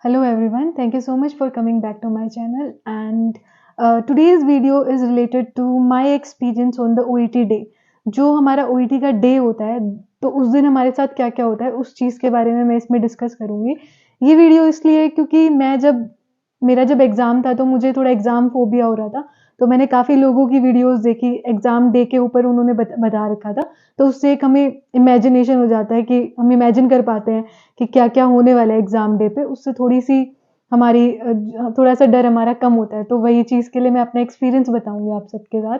Hello everyone, thank you so much for coming back to my channel and today's video is related to my experience on the OET day. जो हमारा OET का day होता है तो उस दिन हमारे साथ क्या-क्या होता है उस चीज़ के बारे में मैं इसमें डिस्कस करूँगी। ये वीडियो इसलिए क्योंकि मेरा जब एग्ज़ाम था तो मुझे थोड़ा एग्ज़ाम फ़ोबिया हो रहा था। तो मैंने काफ़ी लोगों की वीडियोज़ देखी एग्ज़ाम डे के ऊपर उन्होंने बता रखा था। तो उससे एक हमें इमेजिनेशन हो जाता है कि हम इमेजिन कर पाते हैं कि क्या-क्या होने वाला है एग्ज़ाम डे पे, उससे थोड़ी-सी हमारी थोड़ा-सा डर हमारा कम होता है। तो वही चीज़ के लिए मैं अपना एक्सपीरियंस बताऊँगी आप सबके साथ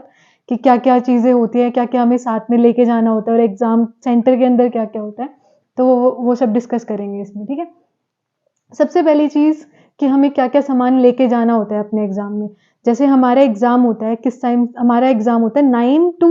कि क्या-क्या चीज़ें होती हैं, क्या-क्या हमें साथ में लेके जाना होता है और एग्ज़ाम सेंटर के अंदर क्या-क्या होता है। तो वो सब डिस्कस करेंगे इसमें, ठीक है? सबसे पहली चीज़ कि हमें क्या-क्या सामान लेके जाना होता है अपने एग्ज़ाम में। जैसे हमारा एग्ज़ाम होता है किस टाइम हमारा एग्ज़ाम होता है 9 टू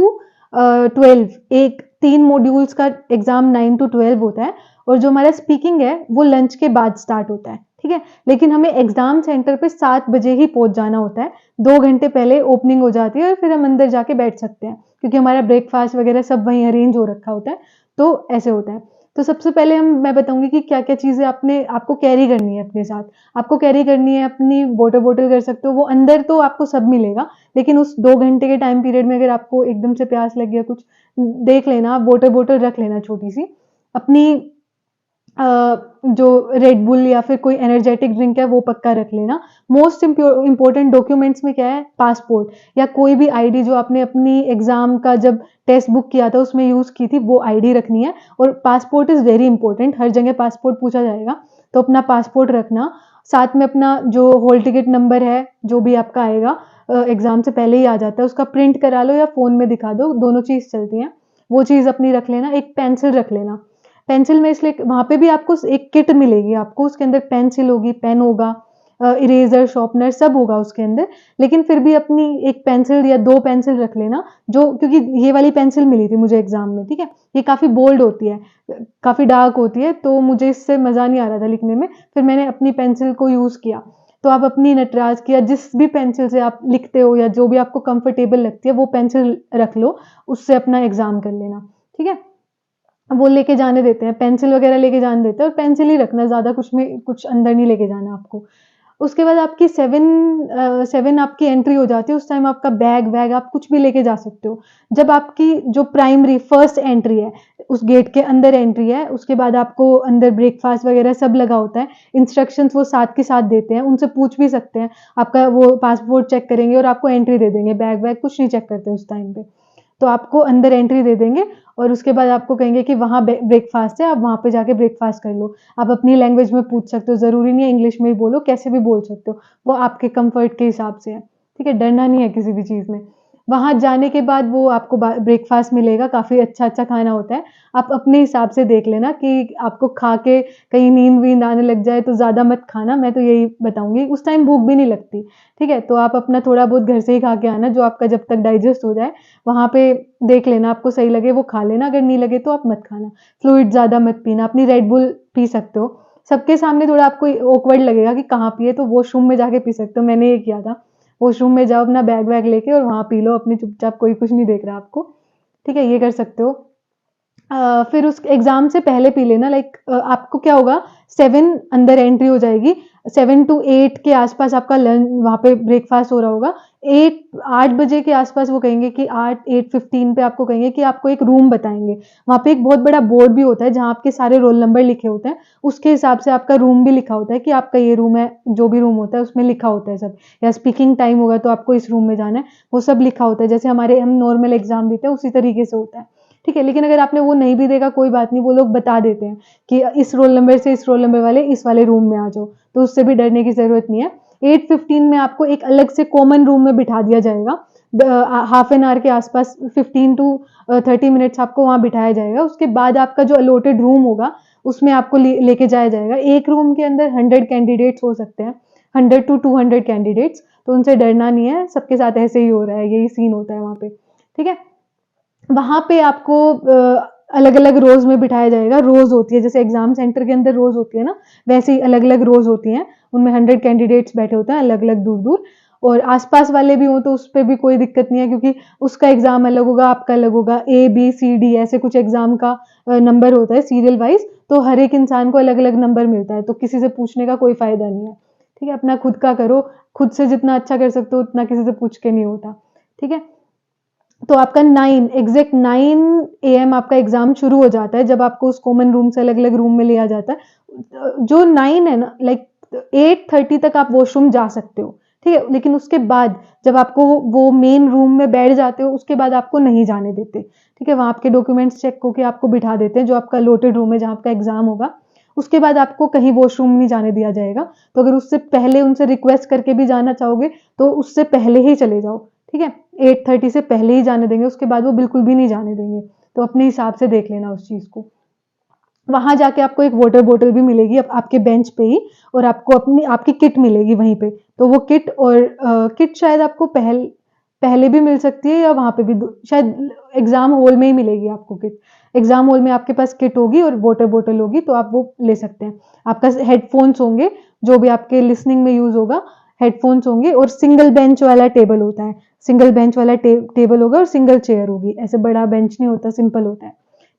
12 एक 3 मॉड्यूल्स का एग्ज़ाम 9 टू 12 होता है और जो हमारा स्पीकिंग है वो लंच के बाद स्टार्ट होता है, ठीक है? लेकिन हमें एग्ज़ाम सेंटर पे 7 बजे ही पहुँच जाना होता है। 2 घंटे पहले ओपनिंग हो जाती है और फिर हम अंदर जाके बैठ सकते हैं क्योंकि हमारा ब्रेकफ़ास्ट वग़ैरह सब वहीं अरेंज हो रखा होता है। तो ऐसे होता है। तो सबसे पहले मैं बताऊँगी कि क्या-क्या चीज़ें आपको कैरी करनी है अपने साथ। आपको कैरी करनी है अपनी वाटर बॉटल कर सकते हो, वो अंदर तो आपको सब मिलेगा, लेकिन उस 2 घंटे के टाइम पीरियड में अगर आपको एकदम से प्यास लग गया कुछ देख लेना, आप वाटर बॉटल रख लेना छोटी-सी। अपनी अ, जो रेड बुल या फिर कोई एनर्जेटिक ड्रिंक है वो पक्का रख लेना। मोस्ट इम्पोर्टेंट डॉक्यूमेंट्स में क्या है पासपोर्ट या कोई भी आईडी जो आपने अपनी एग्ज़ाम का जब टेस्ट बुक किया था उसमें यूज़ की थी वो आईडी रखनी है और पासपोर्ट इज़ वेरी इंपॉर्टेंट हर जगह पासपोर्ट पूछा जाएगा, तो अपना पासपोर्ट रखना। साथ में अपना जो हॉल टिकट नंबर है, जो भी आपका आएगा एग्ज़ाम से पहले ही आ जाता है, उसका प्रिंट करा लो या फ़ोन में दिखा दो, दोनों चीज़ चलती हैं। वो चीज़ अपनी रख लेना, एक पेंसिल रख लेना। पेंसिल में इसलिए वहाँ पे भी आपको एक किट मिलेगी आपको, उसके अंदर पेंसिल होगी, पेन होगा इरेज़र, शार्पनर सब होगा उसके अंदर। लेकिन फिर भी अपनी एक पेंसिल या 2 पेंसिल रख लेना, जो क्योंकि ये वाली पेंसिल मिली थी मुझे एग्ज़ाम में, ठीक है? ये काफ़ी बोल्ड होती है काफ़ी डार्क होती है, तो मुझे इससे मज़ा नहीं आ रहा था लिखने में, फिर मैंने अपनी पेंसिल को यूज़ किया। तो आप अपनी नटराज की या जिस भी पेंसिल से आप लिखते हो या जो भी आपको कंफर्टेबल लगती है, वो पेंसिल रख लो, उससे अपना एग्ज़ाम कर लेना, ठीक है? वो लेके जाने देते हैं, पेंसिल वगैरह लेके जाने देते हैं और पेंसिल ही रखना ज़्यादा कुछ अंदर नहीं लेके जाना आपको। उसके बाद आपकी 7 आपकी एंट्री हो जाती है, उस टाइम आपका बैग-वैग आप कुछ भी लेके जा सकते हो। जब आपकी जो प्राइमरी फर्स्ट एंट्री है, उस गेट के अंदर एंट्री है, उसके बाद आपको अंदर ब्रेकफ़ास्ट वगैरह सब लगा होता है। इंस्ट्रक्शंस वो साथ के साथ देते हैं, उनसे पूछ भी सकते हैं। आपका वो पासपोर्ट चेक करेंगे और आपको एंट्री दे देंगे, बैग-वैग कुछ नहीं चेक करते उस टाइम पे। तो आपको अंदर एंट्री दे देंगे और उसके बाद आपको कहेंगे कि वहाँ ब्रेकफ़ास्ट है, आप वहाँ पे जाके ब्रेकफ़ास्ट कर लो। आप अपनी लैंग्वेज में पूछ सकते हो, ज़रूरी नहीं है इंग्लिश में ही बोलो, कैसे भी बोल सकते हो। वो आपके कम्फ़र्ट के हिसाब से है, ठीक है? डरना नहीं है किसी भी चीज़ में। वहाँ जाने के बाद वो आपको ब्रेकफ़ास्ट मिलेगा, काफ़ी अच्छा-अच्छा खाना होता है। आप अपने हिसाब से देख लेना कि आपको खा के कहीं नींद-वींद आने लग जाए तो ज़्यादा मत खाना, मैं तो यही बताऊँगी। उस टाइम भूख भी नहीं लगती, ठीक है? तो आप अपना थोड़ा बहुत घर से ही खा के आना, जो आपका जब तक डाइजेस्ट हो जाए, वहाँ पे देख लेना, आपको सही लगे वो खा लेना, अगर नहीं लगे तो आप मत खाना। फ्लूइड ज़्यादा मत पीना, अपनी रेड बुल पी सकते हो। सबके सामने थोड़ा आपको ऑकवर्ड लगेगा कि कहाँ पिए, तो वॉशरूम में जाके पी सकते हो, मैंने ये किया था। वॉशरूम में जाओ, अपना बैग-वैग लेके और वहाँ पी लो अपनी चुपचाप, कोई कुछ नहीं देख रहा आपको, ठीक है? ये कर सकते हो। फिर उस एग्ज़ाम से पहले पी लेना आपको क्या होगा 7 अंदर एंट्री हो जाएगी, 7 टू 8 के आस-पास आपका वहाँ पे ब्रेकफ़ास्ट हो रहा होगा। 8 बजे के आस-पास वो कहेंगे कि 8:15 पे आपको कहेंगे कि आपको एक रूम बताएँगे। वहाँ पे एक बहुत बड़ा बोर्ड भी होता है जहाँ आपके सारे रोल नंबर लिखे होते हैं, उसके हिसाब से आपका रूम भी लिखा होता है कि आपका ये रूम है, जो भी रूम होता है उसमें लिखा होता है सब। या स्पीकिंग टाइम होगा तो आपको इस रूम में जाना है, वो सब लिखा होता है। जैसे हम नॉर्मल एग्ज़ाम देते हैं उसी तरीके से होता है। ठीक है, लेकिन अगर आपने वो नहीं भी देखा कोई बात नहीं, वो लोग बता देते हैं कि इस रोल नंबर से इस रोल नंबर वाले इस वाले रूम में आ जाओ, तो उससे भी डरने की ज़रूरत नहीं है। 8:15 में आपको एक अलग से कॉमन रूम में बिठा दिया जाएगा। हाफ एन आवर के आसपास 15 टू 30 मिनट्स आपको वहाँ बिठाया जाएगा। उसके बाद आपका जो अलॉटेड रूम होगा, उसमें आपको लेके जाया जाएगा। एक रूम के अंदर 100 कैंडिडेट्स हो सकते हैं, 100 टू 200 कैंडिडेट्स, तो उनसे डरना नहीं है, सबके साथ ऐसे ही हो रहा है, यही सीन होता है वहाँ पे, ठीक है? वहाँ पे आपको अलग-अलग रोज़ में बिठाया जाएगा, रोज़ होती है जैसे एग्ज़ाम सेंटर के अंदर रोज़ होती है ना, वैसे ही अलग-अलग रोज़ होती हैं, उनमें 100 कैंडिडेट्स बैठे होते हैं अलग-अलग दूर-दूर और आसपास वाले भी हों तो उस पे भी कोई दिक्कत नहीं है, क्योंकि उसका एग्ज़ाम अलग होगा, आपका अलग होगा। ए, बी, सी, डी ऐसे कुछ एग्ज़ाम का नंबर होता है सीरियल वाइज़, तो हर एक इंसान को अलग-अलग नंबर मिलता है, तो किसी से पूछने का कोई फ़ायदा नहीं है, ठीक है? अपना खुद का करो, खुद से जितना अच्छा कर सकते हो उतना किसी से पूछ के नहीं होता, ठीक है? तो आपका 9 एग्ज़ैक्ट 9 एएम आपका एग्ज़ाम शुरू हो जाता है, जब आपको उस कॉमन रूम से अलग-अलग रूम में लिया जाता है। जो 9 है ना, लाइक 8:30 तक आप वॉशरूम जा सकते हो, ठीक है? लेकिन उसके बाद जब आपको वो मेन रूम में बैठ जाते हो, उसके बाद आपको नहीं जाने देते, ठीक है? वहाँ आपके डॉक्यूमेंट्स चेक होके आपको बिठा देते हैं, जो आपका अलॉटेड रूम है जहाँ आपका एग्ज़ाम होगा। उसके बाद आपको कहीं वॉशरूम नहीं जाने दिया जाएगा। तो अगर उससे पहले उनसे रिक्वेस्ट करके भी जाना चाहोगे, तो उससे पहले ही चले जाओ, ठीक है? 8:30 से पहले ही जाने देंगे, उसके बाद वो बिल्कुल भी नहीं जाने देंगे। तो अपने हिसाब से देख लेना उस चीज़ को। वहाँ जाके आपको एक वाटर बॉटल भी मिलेगी आपके बेंच पे ही, और आपको आपकी किट मिलेगी वहीं पे। तो वो किट और किट शायद आपको पहले भी मिल सकती है, या वहाँ पे भी शायद एग्ज़ाम हॉल में ही मिलेगी आपको किट। एग्ज़ाम हॉल में आपके पास किट होगी और वाटर बॉटल होगी, तो आप वो ले सकते हैं। आपका हेडफ़ोन्स होंगे, जो भी आपके लिसनिंग में यूज़ होगा, हेडफ़ोन्स होंगे, और सिंगल बेंच वाला टेबल होता है। सिंगल बेंच वाला टेबल होगा और सिंगल चेयर होगी। ऐसे बड़ा बेंच नहीं होता, सिंपल होता है,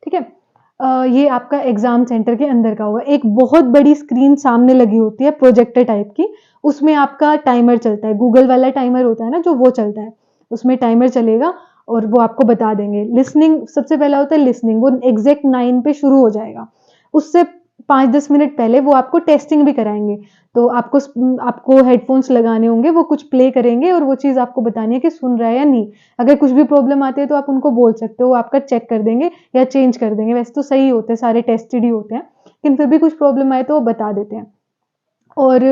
ठीक है? ये आपका एग्ज़ाम सेंटर के अंदर का होगा। एक बहुत बड़ी स्क्रीन सामने लगी होती है प्रोजेक्टर टाइप की, उसमें आपका टाइमर चलता है। गूगल वाला टाइमर होता है ना, जो वो चलता है। उसमें टाइमर चलेगा और वो आपको बता देंगे। लिसनिंग सबसे पहला होता है लिसनिंग, वो एग्ज़ैक्ट 9 पे शुरू हो जाएगा। उससे 5-10 मिनट पहले वो आपको टेस्टिंग भी कराएँगे। तो आपको हेडफ़ोन्स लगाने होंगे, वो कुछ प्ले करेंगे और वो चीज़ आपको बतानी है कि सुन रहा है या नहीं। अगर कुछ भी प्रॉब्लम आती है तो आप उनको बोल सकते हो, वो आपका चेक कर देंगे या चेंज कर देंगे। वैसे तो सही होते हैं, सारे टेस्टेड ही होते हैं, लेकिन फिर भी कुछ प्रॉब्लम आए तो वो बता देते हैं। और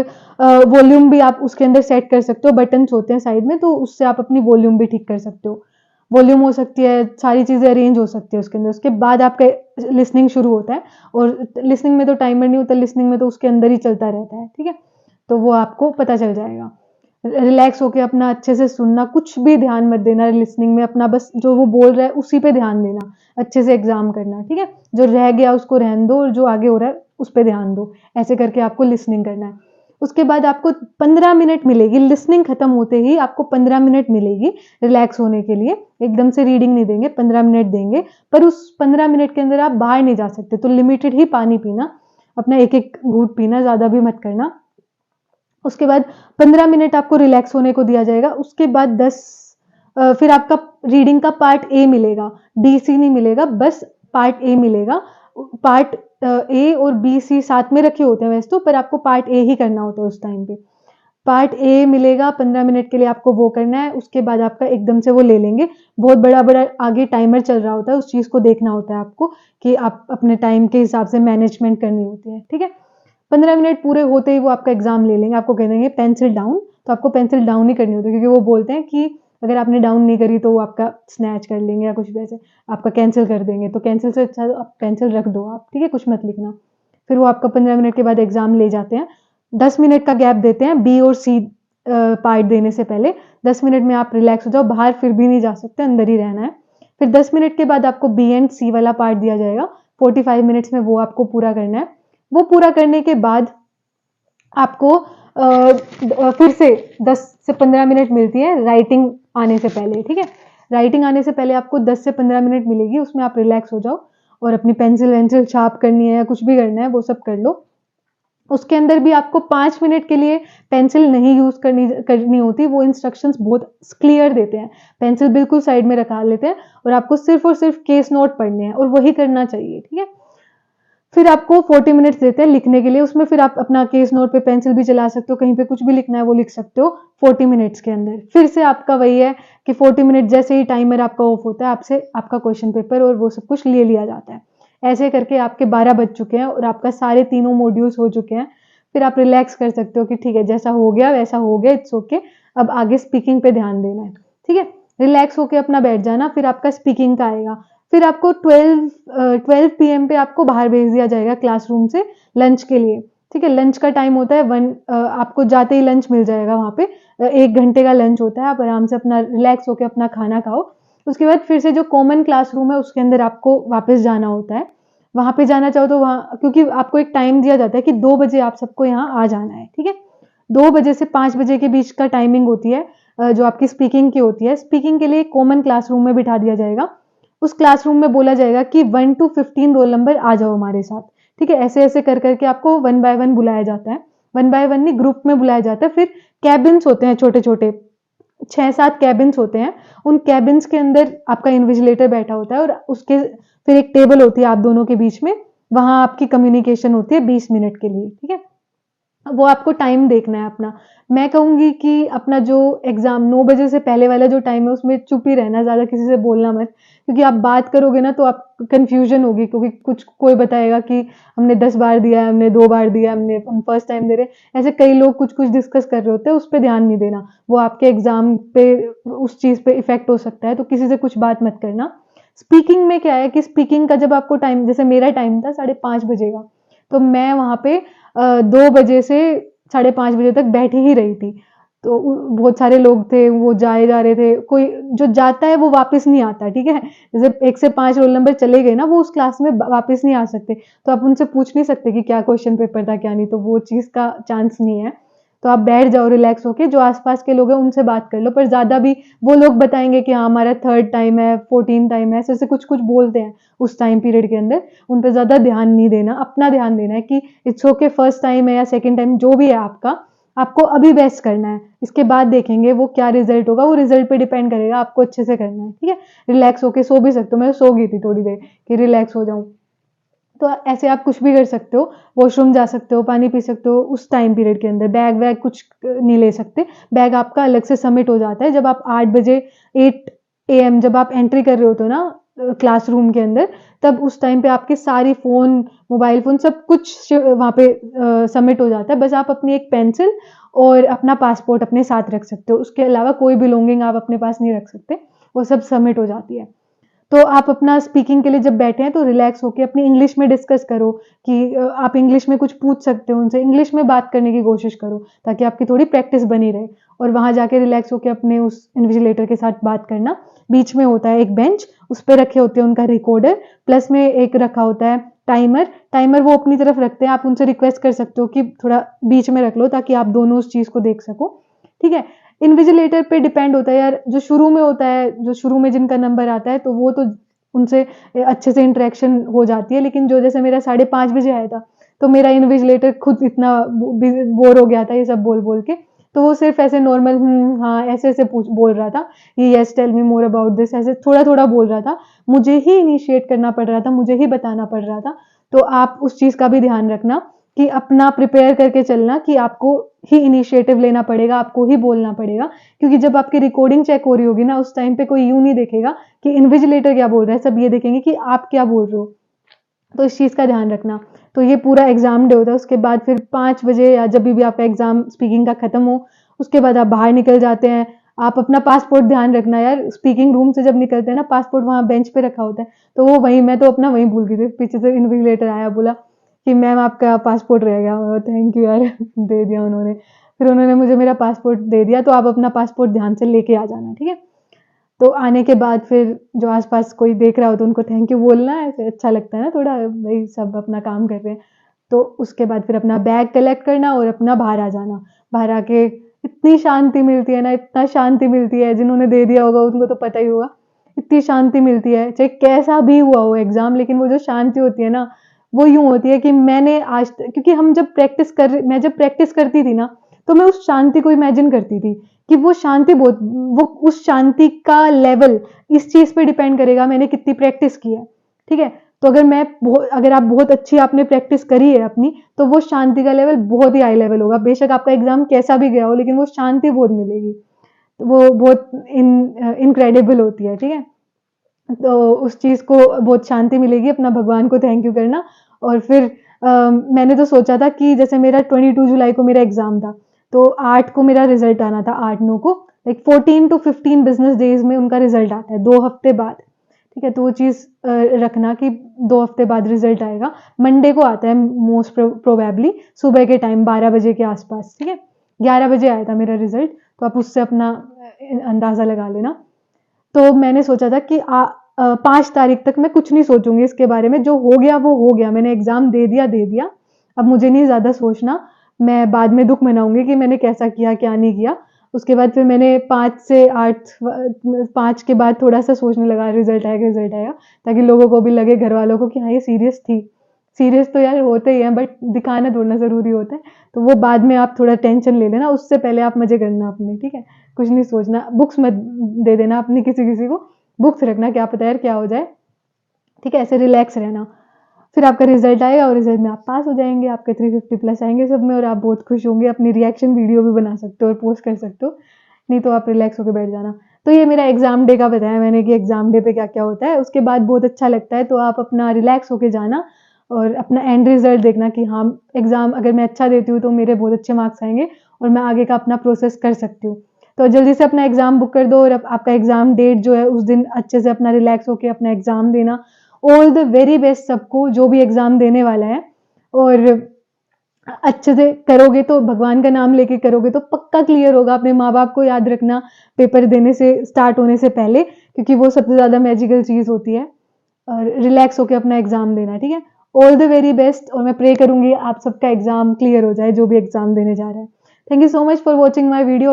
वॉल्यूम भी आप उसके अंदर सेट कर सकते हो, बटन्स होते हैं साइड में, तो उससे आप अपनी वॉल्यूम भी ठीक कर सकते हो। वॉल्यूम हो सकती है, सारी चीज़ें अरेंज हो सकती है उसके अंदर। उसके बाद आपका लिसनिंग शुरू होता है, और लिसनिंग में तो टाइमर नहीं होता, लिसनिंग में तो उसके अंदर ही चलता रहता है, ठीक है? तो वो आपको पता चल जाएगा। रिलैक्स होके अपना अच्छे से सुनना, कुछ भी ध्यान मत देना लिसनिंग में, अपना बस जो वो बोल रहा है उसी पे ध्यान देना, अच्छे से एग्ज़ाम करना, ठीक है? जो रह गया उसको रहने दो, और जो आगे हो रहा है उस पे ध्यान दो। ऐसे करके आपको लिसनिंग करना है। उसके बाद आपको 15 मिनट मिलेगी, लिसनिंग खत्म होते ही आपको 15 मिनट मिलेगी रिलैक्स होने के लिए। एकदम से रीडिंग नहीं देंगे, 15 मिनट देंगे, पर उस 15 मिनट के अंदर आप बाहर नहीं जा सकते, तो लिमिटेड ही पानी पीना, अपना एक-एक घूँट पीना, ज़्यादा भी मत करना। उसके बाद 15 मिनट आपको रिलैक्स होने को दिया जाएगा। उसके बाद फिर आपका रीडिंग का पार्ट ए मिलेगा, बी, सी नहीं मिलेगा, बस पार्ट ए मिलेगा। पार्ट ए और बी, सी साथ में रखे होते हैं वैसे तो, पर आपको पार्ट ए ही करना होता है उस टाइम पे। पार्ट ए मिलेगा, 15 मिनट के लिए आपको वो करना है। उसके बाद आपका एकदम से वो ले लेंगे। बहुत बड़ा-बड़ा आगे टाइमर चल रहा होता है, उस चीज़ को देखना होता है आपको, कि आप अपने टाइम के हिसाब से मैनेजमेंट करनी होती है, ठीक है? 15 मिनट पूरे होते ही वो आपका एग्ज़ाम ले लेंगे, आपको कह देंगे पेंसिल डाउन, तो आपको पेंसिल डाउन ही करनी होती है, क्योंकि वो बोलते हैं कि अगर आपने डाउन नहीं करी तो वो आपका स्नैच कर लेंगे या कुछ भी ऐसे, आपका कैंसल कर देंगे। तो कैंसल से अच्छा आप पेंसिल रख दो आप, ठीक है? कुछ मत लिखना। फिर वो आपका 15 मिनट के बाद एग्ज़ाम ले जाते हैं। 10 मिनट का गैप देते हैं बी और सी पार्ट देने से पहले। 10 मिनट में आप रिलैक्स हो जाओ, बाहर फिर भी नहीं जा सकते, अंदर ही रहना है। फिर 10 मिनट के बाद आपको बी एंड सी वाला पार्ट दिया जाएगा। 45 मिनट्स में वो आपको पूरा करना है। वो पूरा करने के बाद आपको फिर से 10 से 15 मिनट मिलती है राइटिंग आने से पहले, ठीक है? राइटिंग आने से पहले आपको 10 से 15 मिनट मिलेगी, उसमें आप रिलैक्स हो जाओ और अपनी पेंसिल-वेंसिल शार्प करनी है या कुछ भी करना है, वो सब कर लो। उसके अंदर भी आपको 5 मिनट के लिए पेंसिल नहीं यूज़ करनी करनी होती, वो इंस्ट्रक्शंस बहुत क्लियर देते हैं। पेंसिल बिल्कुल साइड में रखा लेते हैं, और आपको सिर्फ़ और सिर्फ़ केस नोट पढ़ने हैं, और वही करना चाहिए, ठीक है? फिर आपको 40 मिनट्स देते हैं लिखने के लिए, उसमें फिर आप अपना केस नोट पे पेंसिल भी चला सकते हो, कहीं पे कुछ भी लिखना है वो लिख सकते हो 40 मिनट्स के अंदर। फिर से आपका वही है कि 40 मिनट जैसे ही टाइमर आपका ऑफ होता है, आपसे आपका क्वेश्चन पेपर और वो सब कुछ ले लिया जाता है। ऐसे करके आपके 12 बज चुके हैं और आपका सारे तीनों मॉड्यूल्स हो चुके हैं। फिर आप रिलैक्स कर सकते हो कि ठीक है, जैसा हो गया वैसा हो गया, इट्स ओके। अब आगे स्पीकिंग पे ध्यान देना है, ठीक है? रिलैक्स होके अपना बैठ जाना, फिर आपका स्पीकिंग का आएगा। फिर आपको 12 पीएम पे आपको बाहर भेज दिया जाएगा क्लासरूम से लंच के लिए, ठीक है? लंच का टाइम होता है 1, आपको जाते ही लंच मिल जाएगा वहाँ पे। 1 घंटे का लंच होता है, आप आराम से अपना रिलैक्स होके अपना खाना खाओ। उसके बाद फिर से जो कॉमन क्लासरूम है उसके अंदर आपको वापस जाना होता है। वहाँ पे जाना चाहो तो वहाँ, क्योंकि आपको एक टाइम दिया जाता है कि 2 बजे आप सबको यहाँ आ जाना है, ठीक है? 2 बजे से 5 बजे के बीच का टाइमिंग होती है जो आपकी स्पीकिंग की होती है। स्पीकिंग के लिए एक कॉमन क्लासरूम में बिठा दिया जाएगा। उस क्लासरूम में बोला जाएगा कि 1 टू 15 रोल नंबर आ जाओ हमारे साथ, ठीक है? ऐसे-ऐसे कर कर के आपको 1 बाय 1 बुलाया जाता है। 1 बाय 1 नहीं, ग्रुप में बुलाया जाता है। फिर केबिन्स होते हैं छोटे-छोटे, 6-7 केबिन्स होते हैं। उन केबिन्स के अंदर आपका इन्विजिलेटर बैठा होता है और उसके फिर एक टेबल होती है आप दोनों के बीच में, वहाँ आपकी कम्युनिकेशन होती है 20 मिनट के लिए, ठीक है? वो आपको टाइम देखना है अपना। मैं कहूँगी कि अपना जो एग्ज़ाम 9 बजे से पहले वाला जो टाइम है उसमें चुप ही रहना, ज़्यादा किसी से बोलना मत। क्योंकि आप बात करोगे ना तो आप कन्फ्यूज़न होगी, क्योंकि कुछ कोई बताएगा कि हमने 10 बार दिया है, हमने 2 बार दिया है, हम फर्स्ट टाइम दे रहे हैं। ऐसे कई लोग कुछ-कुछ डिस्कस कर रहे होते हैं, उस पे ध्यान नहीं देना। वो आपके एग्ज़ाम पे उस चीज़ पे इफ़ेक्ट हो सकता है, तो किसी से कुछ बात मत करना। स्पीकिंग में क्या है कि स्पीकिंग का जब आपको टाइम, जैसे मेरा टाइम था 5:30 बजे का, तो मैं वहाँ पे 2 बजे से 5:30 बजे तक बैठी ही रही थी। तो बहुत सारे लोग थे, वो जाए जा रहे थे, कोई जो जाता है वो वापस नहीं आता, ठीक है? जैसे 1 से 5 रोल नंबर चले गए ना, वो उस क्लास में वापस नहीं आ सकते। तो आप उनसे पूछ नहीं सकते कि क्या क्वेश्चन पेपर था, क्या नहीं, तो वो चीज़ का चांस नहीं है। तो आप बैठ जाओ रिलैक्स होके, जो आस-पास के लोग हैं उनसे बात कर लो, पर ज़्यादा भी वो लोग बताएँगे कि हाँ, हमारा 3rd टाइम है, 14 टाइम है, ऐसे-ऐसे कुछ-कुछ बोलते हैं उस टाइम पीरियड के अंदर। उन पे ज़्यादा ध्यान नहीं देना, अपना ध्यान देना है कि इट्स ओके, फर्स्ट टाइम है या सेकंड टाइम जो भी है आपका, आपको अभी बेस्ट करना है। इसके बाद देखेंगे वो क्या रिज़ल्ट होगा, वो रिज़ल्ट पे डिपेंड करेगा, आपको अच्छे से करना है, ठीक है? रिलैक्स होके सो भी सकते हो, मैं सो गई थी थोड़ी देर कि रिलैक्स हो जाऊँ। तो ऐसे आप कुछ भी कर सकते हो, वॉशरूम जा सकते हो, पानी पी सकते हो उस टाइम पीरियड के अंदर। बैग-वैग कुछ नहीं ले सकते, बैग आपका अलग से सबमिट हो जाता है। जब आप 8 बजे 8 एएम जब आप एंट्री कर रहे होते हो ना क्लासरूम के अंदर, तब उस टाइम पे आपके सारी फ़ोन, मोबाइल फ़ोन सब कुछ वहाँ पे सबमिट हो जाता है। बस आप अपनी एक पेंसिल और अपना पासपोर्ट अपने साथ रख सकते हो। उसके अलावा कोई बिलॉन्गिंग आप अपने पास नहीं रख सकते, वो सब सबमिट हो जाती है। तो आप अपना स्पीकिंग के लिए जब बैठे हैं तो रिलैक्स होके अपनी इंग्लिश में डिस्कस करो कि आप इंग्लिश में कुछ पूछ सकते हो उनसे, इंग्लिश में बात करने की कोशिश करो ताकि आपकी थोड़ी प्रैक्टिस बनी रहे। और वहाँ जाके रिलैक्स होके अपने उस इन्विजिलेटर के साथ बात करना। बीच में होता है एक बेंच, उस पे रखे होते हैं उनका रिकॉर्डर, प्लस में एक रखा होता है टाइमर। टाइमर वो अपनी तरफ रखते हैं, आप उनसे रिक्वेस्ट कर सकते हो कि थोड़ा बीच में रख लो ताकि आप दोनों उस चीज़ को देख सको, ठीक है? इन्विजिलेटर पे डिपेंड होता है यार, जो शुरू में होता है, जो शुरू में जिनका नंबर आता है तो वो तो उनसे अच्छे से इंटरेक्शन हो जाती है, लेकिन जो जैसे मेरा 5:30 बजे आया था, तो मेरा इन्विजिलेटर खुद इतना बोर हो गया था ये सब बोल-बोल के, तो वो सिर्फ़ ऐसे नॉर्मल हाँ, ऐसे-ऐसे पूछ बोल रहा था, कि yes tell me more about this, ऐसे थोड़ा-थोड़ा बोल रहा था। मुझे ही इनिशिएट करना पड़ रहा था, मुझे ही बताना पड़ रहा था। तो आप उस चीज़ का भी ध्यान रखना कि अपना प्रिपेयर करके चलना कि आपको ही इनिशिएटिव लेना पड़ेगा, आपको ही बोलना पड़ेगा, क्योंकि जब आपकी रिकॉर्डिंग चेक हो रही होगी ना, उस टाइम पे कोई यूँ नहीं देखेगा कि इन्विजिलेटर क्या बोल रहा है, सब ये देखेंगे कि आप क्या बोल रहे हो। तो इस चीज़ का ध्यान रखना। तो ये पूरा एग्ज़ाम डे होता है, उसके बाद फिर 5 बजे या जब भी आपका एग्ज़ाम स्पीकिंग का खत्म हो, उसके बाद आप बाहर निकल जाते हैं। आप अपना पासपोर्ट ध्यान रखना यार, स्पीकिंग रूम से जब निकलते हैं ना, पासपोर्ट वहाँ बेंच पे रखा होता है, तो वो वहीं, मैं तो अपना वहीं भूल गई थी। पीछे से इन्विजिलेटर आया, बोला कि मैम आपका पासपोर्ट रह गया। थैंक यू यार दे दिया उन्होंने। फिर उन्होंने मुझे मेरा पासपोर्ट दे दिया, तो आप अपना पासपोर्ट ध्यान से लेके आ जाना, ठीक है? तो आने के बाद फिर जो आस-पास कोई देख रहा हो तो उनको थैंक यू बोलना है, ऐसे अच्छा लगता है ना थोड़ा, भई सब अपना काम कर रहे हैं। तो उसके बाद फिर अपना बैग कलेक्ट करना और अपना बाहर आ जाना। बाहर आके इतनी शांति मिलती है ना, इतना शांति मिलती है, जिन्होंने दे दिया होगा उनको तो पता ही होगा। इतनी शांति मिलती है, चाहे कैसा भी हुआ हो एग्ज़ाम, लेकिन वो जो शांति होती है ना, वो यूँ होती है कि मैंने आज क्योंकि मैं जब प्रैक्टिस करती थी ना, तो मैं उस शांति को इमेजिन करती थी कि वो उस शांति का लेवल इस चीज़ पे डिपेंड करेगा मैंने कितनी प्रैक्टिस की है, ठीक है? तो अगर आप बहुत अच्छी आपने प्रैक्टिस करी है अपनी, तो वो शांति का लेवल बहुत ही हाई लेवल होगा। बेशक आपका एग्ज़ाम कैसा भी गया हो, लेकिन वो शांति बहुत मिलेगी। तो वो बहुत इनक्रेडिबल होती है, ठीक है? तो उस चीज़ को बहुत शांति मिलेगी, अपना भगवान को थैंक यू करना। और फिर मैंने तो सोचा था कि जैसे मेरा 22 जुलाई को मेरा एग्ज़ाम था, तो 8 को मेरा रिज़ल्ट आना था, 8-9 को, लाइक 14 टू 15 बिज़नेस डेज़ में उनका रिज़ल्ट आता है, 2 हफ्ते बाद, ठीक है? तो वो चीज़ रखना कि 2 हफ्ते बाद रिज़ल्ट आएगा। मंडे को आता है मोस्ट प्रोबेबली सुबह के टाइम 12 बजे के आस-पास, ठीक है? 11 बजे आया था मेरा रिज़ल्ट, तो आप उससे अपना अंदाज़ा लगा लेना। तो मैंने सोचा था कि 5 तारीख तक मैं कुछ नहीं सोचूँगी इसके बारे में, जो हो गया वो हो गया, मैंने एग्ज़ाम दे दिया, अब मुझे नहीं ज़्यादा सोचना। मैं बाद में दुःख मनाऊँगी कि मैंने कैसा किया, क्या नहीं किया। उसके बाद फिर मैंने 5 से 8 5 के बाद थोड़ा-सा सोचने लगा रिज़ल्ट आएगा, ताकि लोगों को भी लगे, घरवालों को कि हाँ, ये सीरियस थी। सीरियस तो यार होते ही हैं बट दिखाना थोड़ा ना ज़रूरी होता है। तो वो बाद में आप थोड़ा टेंशन ले लेना, उससे पहले आप मज़े करना अपने, ठीक है? कुछ नहीं सोचना, बुक्स मत दे देना अपनी किसी-किसी को, बुक्स रखना, क्या पता यार क्या हो जाए, ठीक है? ऐसे रिलैक्स रहना। फिर आपका रिज़ल्ट आएगा और रिज़ल्ट में आप पास हो जाएँगे, आपके 350 प्लस आएँगे सब में और आप बहुत खुश होंगे, अपनी रिएक्शन वीडियो भी बना सकते हो और पोस्ट कर सकते हो। नहीं तो आप रिलैक्स होके बैठ जाना। तो ये मेरा एग्ज़ाम डे का बताया मैंने कि एग्ज़ाम डे पे क्या-क्या होता है। उसके बाद बहुत अच्छा लगता है, तो आप अपना रिलैक्स होके जाना और अपना एंड रिज़ल्ट देखना कि हाँ, एग्ज़ाम अगर मैं अच्छा देती हूँ तो मेरे बहुत अच्छे मार्क्स आएँगे और मैं आगे का अपना प्रोसेस कर सकती हूँ। तो जल्दी से अपना एग्ज़ाम बुक कर दो और आपका एग्ज़ाम डेट जो है उस दिन अच्छे से अपना रिलैक्स होके अपना एग्ज़ाम देना। ऑल द वेरी बेस्ट सबको जो भी एग्ज़ाम देने वाला है और अच्छे से करोगे तो भगवान का नाम लेके करोगे तो पक्का क्लियर होगा। अपने माँ-बाप को याद रखना पेपर देने से स्टार्ट होने से पहले, क्योंकि वो सबसे ज़्यादा मैजिकल चीज़ होती है और रिलैक्स होके अपना एग्ज़ाम देना, ठीक है? ऑल द वेरी बेस्ट और मैं प्रे करूँगी आप सबका एग्ज़ाम क्लियर हो जाए, जो भी एग्ज़ाम देने जा रहे हैं। Thank you so much for watching my video.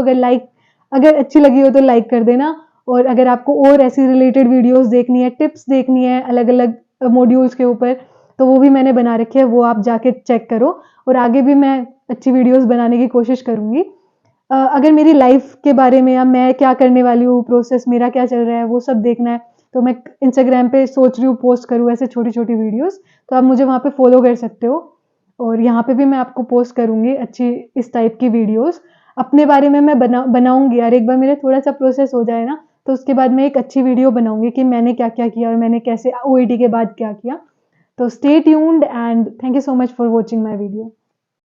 अगर अच्छी लगी हो तो लाइक कर देना और अगर आपको और ऐसी रिलेटेड वीडियोज़ देखनी है, टिप्स देखनी है अलग-अलग मॉड्यूल्स के ऊपर, तो वो भी मैंने बना रखी है, वो आप जाके चेक करो और आगे भी मैं अच्छी वीडियोज़ बनाने की कोशिश करूँगी। अगर मेरी लाइफ़ के बारे में या मैं क्या करने वाली हूँ, प्रोसेस मेरा क्या चल रहा है, वो सब देखना है, तो मैं इंस्टाग्राम पे सोच रही हूँ पोस्ट करूँ ऐसे छोटी-छोटी वीडियोज़, तो आप मुझे वहाँ पे फ़ॉलो कर सकते हो और यहाँ पे भी मैं आपको पोस्ट करूँगी अच्छी इस टाइप की वीडियोज़। अपने बारे में मैं बनाऊँगी यार, एक बार मेरा थोड़ा-सा प्रोसेस हो जाए ना, तो उसके बाद मैं एक अच्छी वीडियो बनाऊँगी कि मैंने क्या-क्या किया और मैंने कैसे ओईटी के बाद क्या किया। तो stay tuned and thank you so much for watching my video.